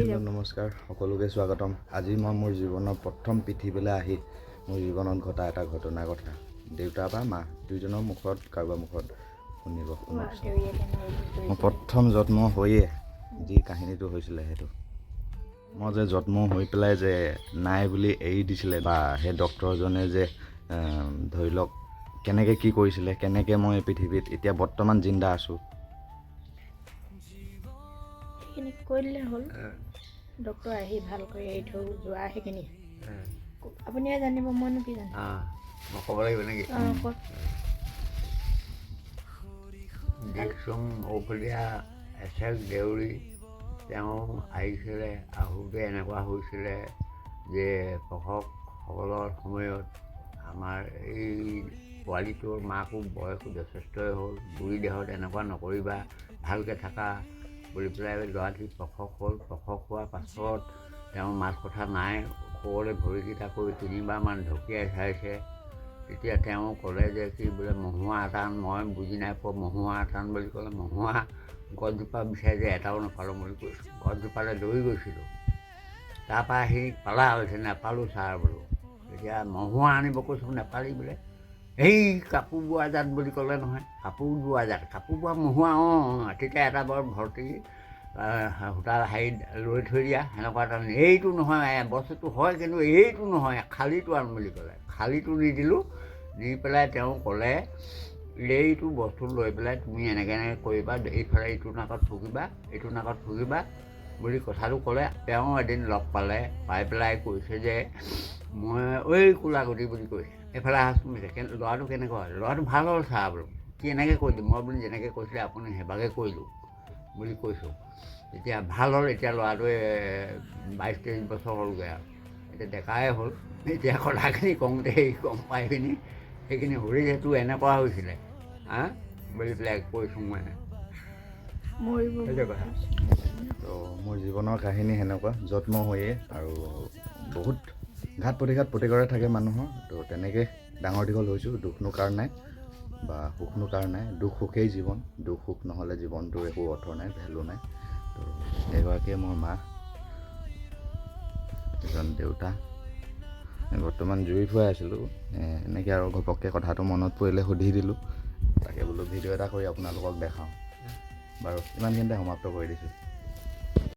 Hello' নমস্কাৰ সকলোকে স্বাগতম। আজি মই মোৰ জীৱনৰ প্ৰথম পৃথিৱীলৈ আহি মোৰ জীৱনত ঘটা এটা ঘটনাৰ কথা দেউতা বা মা দুইজনৰ মুখত কাৰোবাৰ মুখত শুনিব। মই প্ৰথম জন্ম হৈয়ে যি কাহিনীটো হৈছিলে সেইটো মই যে জন্ম হৈ পেলাই যে নাই বুলি এৰি দিছিলে বা সেই ডক্টৰজনে যে ধৰি লওক কেনেকৈ কি কৰিছিলে, কেনেকৈ মই পৃথিৱীত এতিয়া বৰ্তমান জিন্দা আছোঁ সেইখিনি কৈ দিলে হ'ল। ডক্টৰ আহি ভাল কৰি এৰি থৈ যোৱা সেইখিনি আপুনিয়ে জানিব, মইনো কি জানো। মই ক'ব লাগিব নেকি? দিকচোন ঔফুলীয়া এছেক দেউৰী তেওঁ আহিছিলে। আহোঁতে এনেকুৱা হৈছিলে যে প্ৰসৱসকলৰ সময়ত আমাৰ এই পোৱালিটোৰ মাকো বয়স যথেষ্টই হ'ল। বুঢ়ী দেহত এনেকুৱা নকৰিবা, ভালকৈ থাকা বুলি পেলাই ল'ৰাটি প্ৰসৱ হ'ল। প্ৰসৱ হোৱাৰ পাছত তেওঁৰ মাত কথা নাই, ওপৰলৈ ভৰিকেইটা কৰি 3বাৰমান ঢকিয়াই চাইছে। তেতিয়া তেওঁ ক'লে যে কি বোলে মহুৱা এটান, মই বুজি নাই পোৱা মহুৱা এটান বুলি ক'লে। মহুৱা গছজোপা বিচাৰি যে এটাও নাপালোঁ বুলি কৈছোঁ। গছজোপালৈ দৌৰি গৈছিলোঁ, তাৰপৰা আহি পালা হৈছে নাপালোঁ ছাৰ বোলো। তেতিয়া মহুৱা আনিব কৈছোঁ, নেপালি বোলে। এই কাপোৰ বোৱা জাত বুলি ক'লে নহয়, কাপোৰ বোৱা জাত, কাপোৰ বোৱা মহুৱা। তেতিয়া এটা বৰ ভৰ্তি সূতা হেৰিত লৈ থৈ দিয়া সেনেকুৱা এটা। এইটো নহয়, বস্তুটো হয় কিন্তু এইটো নহয়, খালীটো আন বুলি ক'লে। খালীটো নিদিলোঁ, নি পেলাই তেওঁ ক'লে এইটো বস্তু লৈ পেলাই তুমি এনেকৈ কৰিবা, এইফালে এইটো নাকত ফুকিবা, এইটো নাকত ফুকিবা বুলি কথাটো ক'লে। তেওঁ এদিন লগ পালে, পাই পেলাই কৈছে যে মই ঐ কোলাগুটি বুলি কৈছে, এইফালে আহচোন। ল'ৰাটো কেনেকুৱা হ'ল? ল'ৰাটো ভাল হ'ল ছাৰ বোলো। কি এনেকৈ কৈ দিম? মই বোলো যেনেকৈ কৈছিলে আপুনি সেইভাগে কৰিলোঁ বুলি কৈছোঁ। এতিয়া ভাল হ'ল। এতিয়া ল'ৰাটোৱে 22-23 বছৰ হ'লগৈ আৰু এতিয়া ডেকাই হ'ল। এতিয়া কথাখিনি কওঁতে সেই গম পাই পিনি সেইখিনি হৰি সেইটো এনেকুৱা হৈছিলে বুলি পেলাই কৈছোঁ মই সেইটো কথা। তো মোৰ জীৱনৰ কাহিনী সেনেকুৱা জন্ম হৈয়ে, আৰু বহুত ঘাত প্ৰতিঘাত থাকে মানুহৰ। তো তেনেকৈ ডাঙৰ দীঘল হৈছোঁ। দুখনো কাৰ নাই বা সুখনো কাৰ নাই। দুখ সুখেই জীৱন, দুখ সুখ নহ'লে জীৱনটোৰ একো অৰ্থ নাই, ভেলু নাই। তো এগৰাকীয়ে মোৰ মা, এজন দেউতা। বৰ্তমান জুই ফুৱাই আছিলোঁ, এনেকৈ আৰু ঘপককৈ কথাটো মনত পৰিলে সুধি দিলোঁ। তাকে বোলো ভিডিঅ' এটা কৰি আপোনালোকক দেখাওঁ। বাৰু ইমানখিনিতে সমাপ্ত কৰি দিছোঁ।